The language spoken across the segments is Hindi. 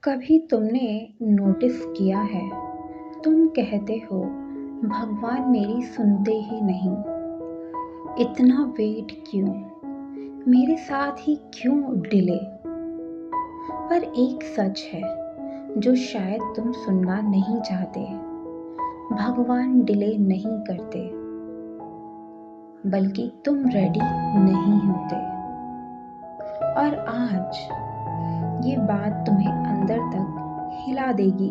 कभी तुमने नोटिस किया है, तुम कहते हो भगवान मेरी सुनते ही नहीं, इतना वेट क्यों, मेरे साथ ही क्यों डिले। पर एक सच है जो शायद तुम सुनना नहीं चाहते, भगवान डिले नहीं करते, बल्कि तुम रेडी नहीं होते। और आज ये बात तुम्हें अंदर तक हिला देगी।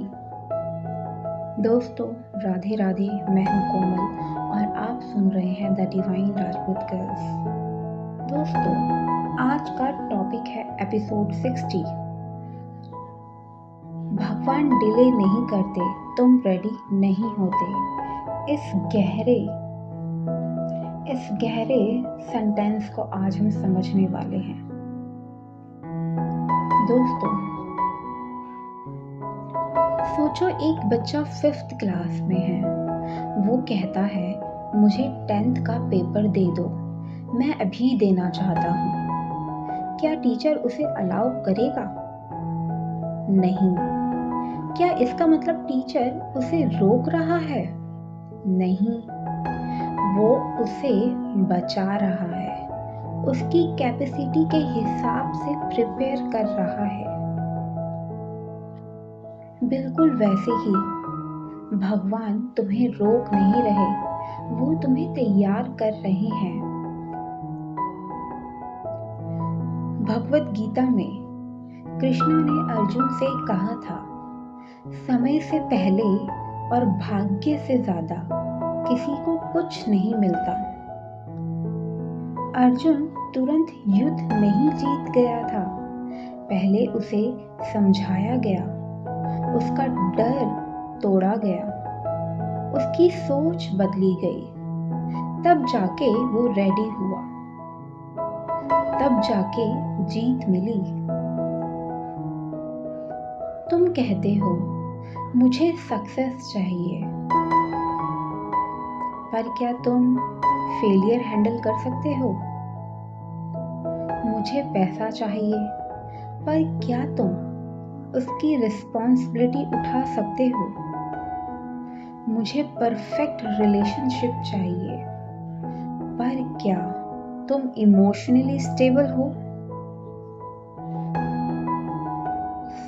दोस्तों, राधे राधे। मैं हूं कोमल और आप सुन रहे हैं द डिवाइन राजपूत गर्ल्स। दोस्तों, आज का टॉपिक है एपिसोड 60। भगवान डिले नहीं करते, तुम रेडी नहीं होते। इस गहरे सेंटेंस को आज हम समझने वाले हैं। दोस्तों, सोचो एक बच्चा 5th क्लास में है। वो कहता है मुझे 10th का पेपर दे दो, मैं अभी देना चाहता हूँ। क्या टीचर उसे अलाउ करेगा? नहीं। क्या इसका मतलब टीचर उसे रोक रहा है? नहीं। वो उसे बचा रहा है, उसकी कैपेसिटी के हिसाब से प्रिपेयर कर रहा है। बिल्कुल वैसे ही भगवान तुम्हें रोक नहीं रहे, वो तुम्हें तैयार कर रहे हैं। भगवत गीता में कृष्ण ने अर्जुन से कहा था, समय से पहले और भाग्य से ज्यादा किसी को कुछ नहीं मिलता। अर्जुन तुरंत युद्ध नहीं जीत गया था, पहले उसे समझाया गया, उसका डर तोड़ा गया, उसकी सोच बदली गई, तब जाके वो रेडी हुआ, तब जाके जीत मिली। तुम कहते हो मुझे सक्सेस चाहिए, पर क्या तुम फेलियर हैंडल कर सकते हो? मुझे पैसा चाहिए, पर क्या तुम उसकी रिस्पॉन्सिबिलिटी उठा सकते हो? मुझे परफेक्ट रिलेशनशिप चाहिए, पर क्या तुम इमोशनली स्टेबल हो?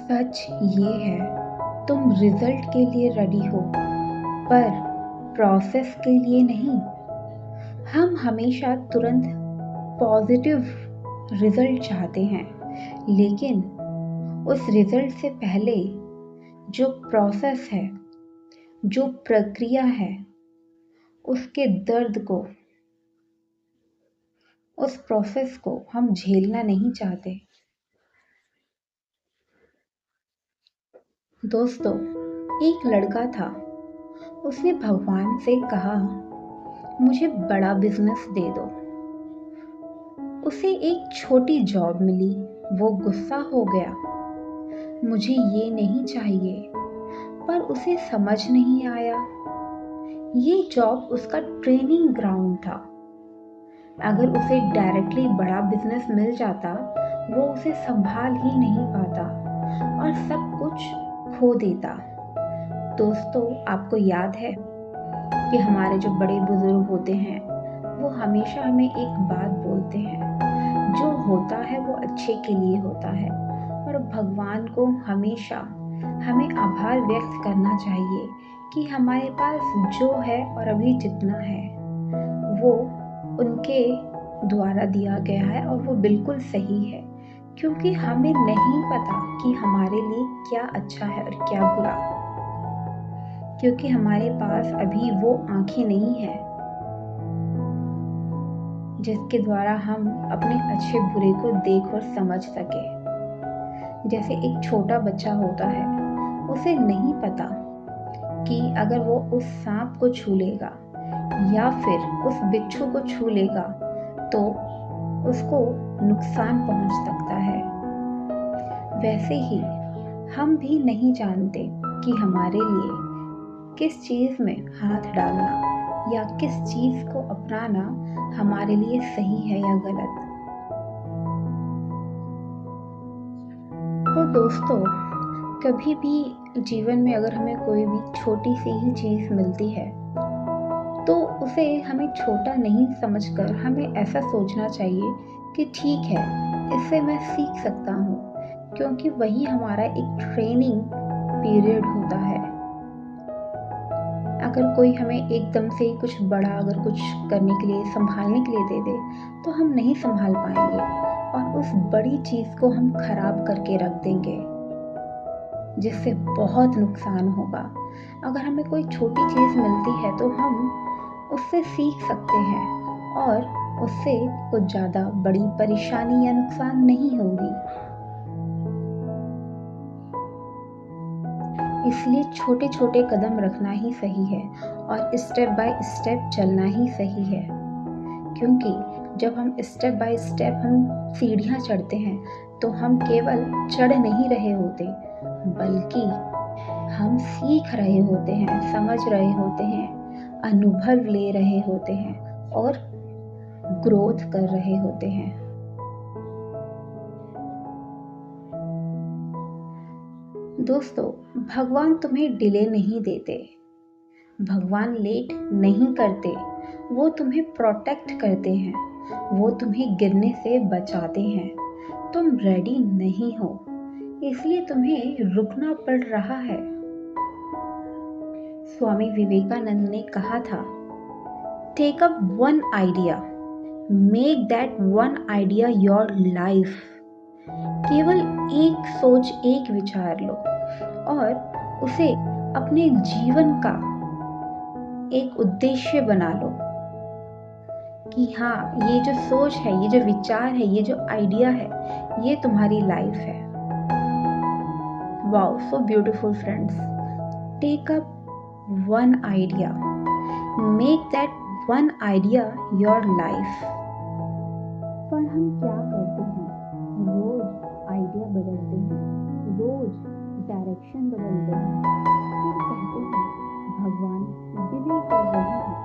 सच ये है, तुम रिजल्ट के लिए रेडी हो, पर प्रोसेस के लिए नहीं। हम हमेशा तुरंत पॉजिटिव रिजल्ट चाहते हैं, लेकिन उस रिजल्ट से पहले जो प्रोसेस है, जो प्रक्रिया है, उसके दर्द को, उस प्रोसेस को हम झेलना नहीं चाहते। दोस्तों, एक लड़का था, उसने भगवान से कहा मुझे बड़ा बिजनेस दे दो। उसे एक छोटी जॉब मिली, वो गुस्सा हो गया, मुझे ये नहीं चाहिए। पर उसे समझ नहीं आया, ये जॉब उसका ट्रेनिंग ग्राउंड था। अगर उसे डायरेक्टली बड़ा बिजनेस मिल जाता, वो उसे संभाल ही नहीं पाता और सब कुछ खो देता। दोस्तों, आपको याद है कि हमारे जो बड़े बुजुर्ग होते हैं, वो हमेशा हमें एक बात बोलते हैं, जो होता है वो अच्छे के लिए होता है। और भगवान को हमेशा हमें आभार व्यक्त करना चाहिए कि हमारे पास जो है और अभी जितना है वो उनके द्वारा दिया गया है और वो बिल्कुल सही है, क्योंकि हमें नहीं पता कि हमारे लिए क्या अच्छा है और क्या बुरा, क्योंकि हमारे पास अभी वो आंखें नहीं है जिसके द्वारा हम अपने अच्छे बुरे को देख और समझ सके। जैसे एक छोटा बच्चा होता है, उसे नहीं पता कि अगर वो उस सांप को छू लेगा या फिर उस बिच्छू को छू लेगा तो उसको नुकसान पहुंच सकता है। वैसे ही हम भी नहीं जानते कि हमारे लिए किस चीज में हाथ डालना या किस चीज को अपनाना हमारे लिए सही है या गलत। तो दोस्तों, कभी भी जीवन में अगर हमें कोई भी छोटी सी ही चीज़ मिलती है, तो उसे हमें छोटा नहीं समझकर हमें ऐसा सोचना चाहिए कि ठीक है, इससे मैं सीख सकता हूँ, क्योंकि वही हमारा एक ट्रेनिंग पीरियड होता है। अगर कोई हमें एकदम से ही कुछ बड़ा अगर कुछ करने के लिए, सँभालने के लिए दे दे, तो हम नहीं सँभाल पाएँगे और उस बड़ी चीज़ को हम खराब करके रख देंगे, जिससे बहुत नुकसान होगा। अगर हमें कोई छोटी चीज़ मिलती है तो हम उससे सीख सकते हैं और उससे कुछ ज़्यादा बड़ी परेशानी या नुकसान नहीं होगी। इसलिए छोटे-छोटे कदम रखना ही सही है और स्टेप बाय स्टेप चलना ही सही है। क्योंकि जब हम स्टेप बाय स्टेप हम सीढ़ियाँ चढ़ते हैं, तो हम केवल चढ़ नहीं रहे होते, बल्कि हम सीख रहे होते हैं, समझ रहे होते हैं, अनुभव ले रहे होते हैं और ग्रोथ कर रहे होते हैं। दोस्तों, भगवान तुम्हें डिले नहीं देते, भगवान लेट नहीं करते, वो तुम्हें प्रोटेक्ट करते हैं, वो तुम्हें गिरने से बचाते हैं। तुम रेडी नहीं हो, इसलिए तुम्हें रुकना पड़ रहा है। स्वामी विवेकानंद ने कहा था, take up one idea, make that one idea your life. केवल एक सोच, एक विचार लो और उसे अपने जीवन का एक उद्देश्य बना लो कि हाँ, ये जो सोच है, ये जो विचार है, ये जो आइडिया है, ये तुम्हारी लाइफ है। Wow, so beautiful friends. Take up one idea, make that one idea your life. पर हम क्या करते हैं? रोज आइडिया बदलते हैं, रोज डायरेक्शन बदलते हैं, फिर कहते हैं भगवान डिले कर रहे हैं।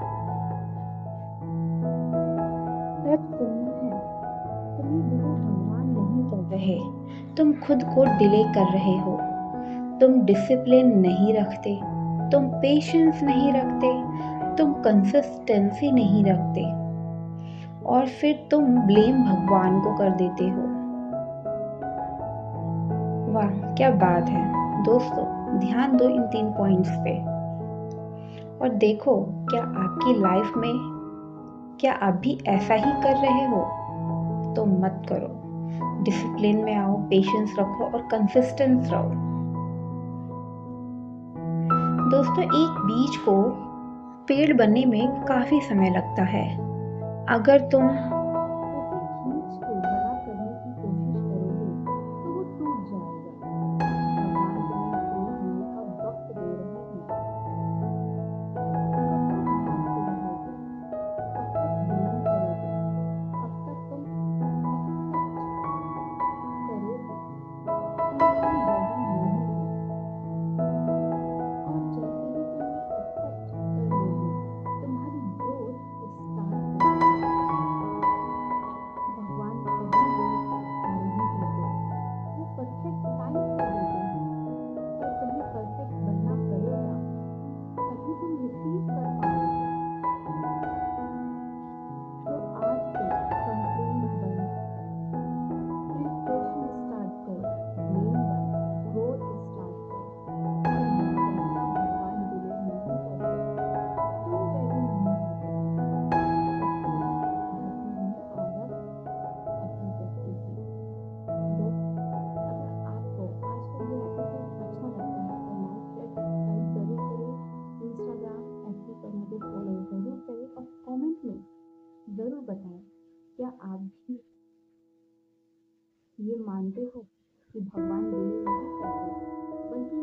सच सुनना है, तुम्हें डिले भगवान नहीं कर रहे, तुम खुद को डिले कर रहे हो। तुम डिसिप्लिन नहीं रखते, तुम पेशेंस नहीं रखते, तुम कंसिस्टेंसी नहीं रखते और फिर तुम ब्लेम भगवान को कर देते हो। वाह, क्या बात है। दोस्तों, ध्यान दो इन 3 पॉइंट्स पे और देखो, क्या आपकी लाइफ में क्या आप भी ऐसा ही कर रहे हो? तो मत करो। डिसिप्लिन में आओ, पेशेंस रखो और कंसिस्टेंस रहो। दोस्तों, एक बीज को पेड़ बनने में काफी समय लगता है। अगर तुम उसे खींच के बड़ा करने की कोशिश करोगे, तो वो टूट जाएगा। भगवान तुम्हें ग्रो होने का वक्त दे रहे हैं। कब तक भागते रहोगे? कब तक ब्लेम करोगे? कब तक तुम एक्सेप्ट करोगे कि तुम रेडी नहीं हो? और जैसे ही तुम ये एक्सेप्ट कर लोगे, तुम्हारी ग्रोथ स्टार्ट हो जाएगी। भगवान कभी लेट नहीं होते, वो परफेक्ट टाइम पर देते हैं, पर तुम्हें परफेक्ट बनना पड़ेगा, तभी तुम रिसीव कर पाओगे। तो आज से कंप्लेन बंद, प्रिपरेशन स्टार्ट करो, ब्लेम बंद, ग्रोथ स्टार्ट करो। और याद रखना, भगवान डिले नहीं करते, तुम रेडी नहीं होते। कहते हैं, ढकी हुई औरत हकीकत की थी। दोस्तों, अगर आपको आज का ये एपिसोड अच्छा लगता है तो लाइक शेयर सब्सक्राइब जरूर करें। इंस्टाग्राम एफबी पर मुझे फॉलो जरूर करें और कमेंट में ज़रूर बताएं, क्या आप भी ये मानते हो कि भगवान डिले नहीं करते, बल्कि